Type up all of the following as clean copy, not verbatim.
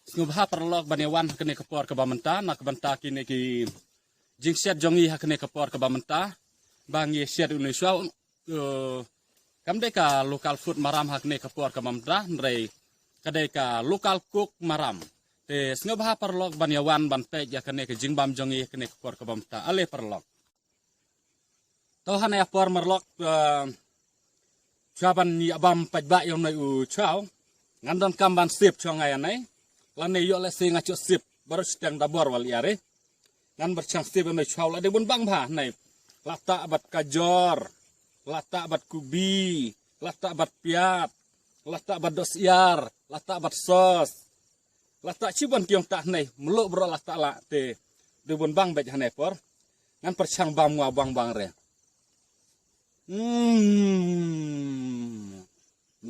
Ngubha perlok banewan kene kepor ke bamenta nak benta kini ki jingset jongi hakene kepor ke bamenta bangi set Indonesia kamdeka lokal food maram hakene kepor ke bamenta nrei kadeka lokal cook maram te ngubha perlok banewan banpe ya kene ke jingbam jongi hakene kepor ke bamenta ale perlok tohan ya por merlok chaban ni abam pajba yang nai u chau ngandon kamban sip chongai anai lane yo le singa chu sip baru sedang dabor wal yare ngan bercang sip nai chau la de bun bang bha nai lata abat kajor lata abat kubi lata abat piat lata abat dosiar lata abat sos lata cibon tiong tah nai meluk bro lata la te de bun bang bet hanai por ngan percang bam wa bang bang re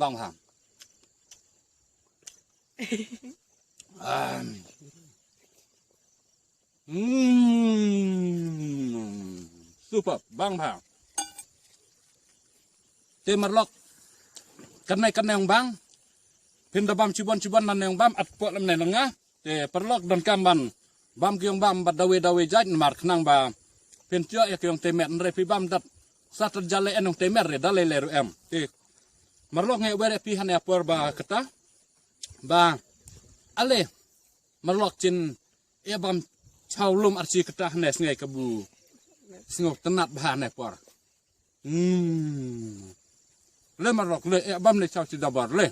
bang ham super bang ham te merlok kanai yang bang pinda bam cibon nan yang bam at po lam nengah te perlok dan kamban bam kyong bam bad dawe jaj mar knang ba pentio ya kyong temet nre pi bam dat sater jale enong temer re dale leru em te merlok nge were pi han ya por ba kata ba ale merlok cin e bam chaulum arsi kata nes ngai kebu singok tenat ba ne por le merlok le e bam le chau ci dabar le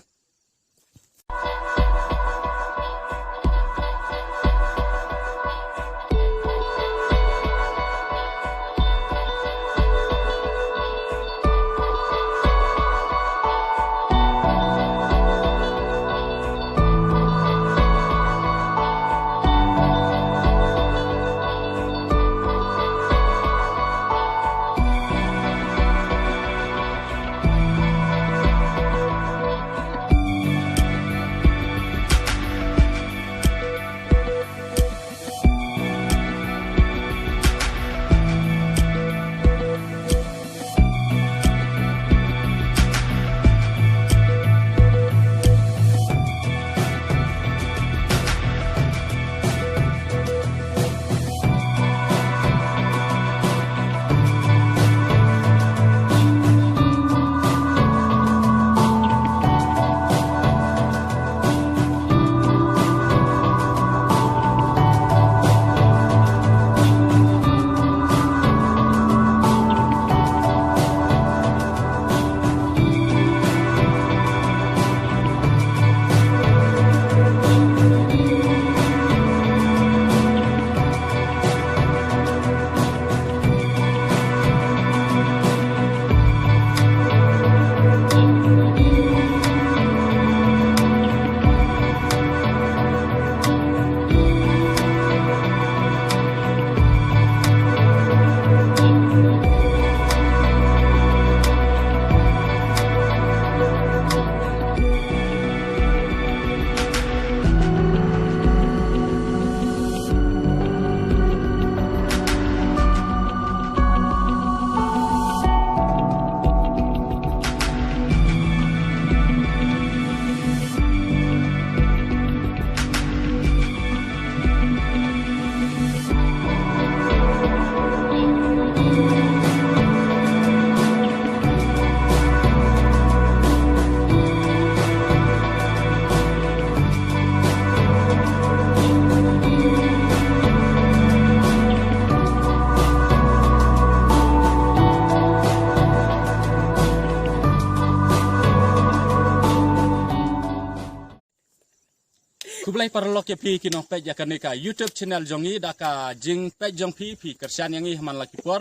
kublai perlok ya pi kinong pej ya kaneka YouTube channel jongi daka jing pej jong pi kersian yangi haman laki por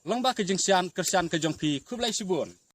longba ke jingsian kersian ke jong pi kublai sibun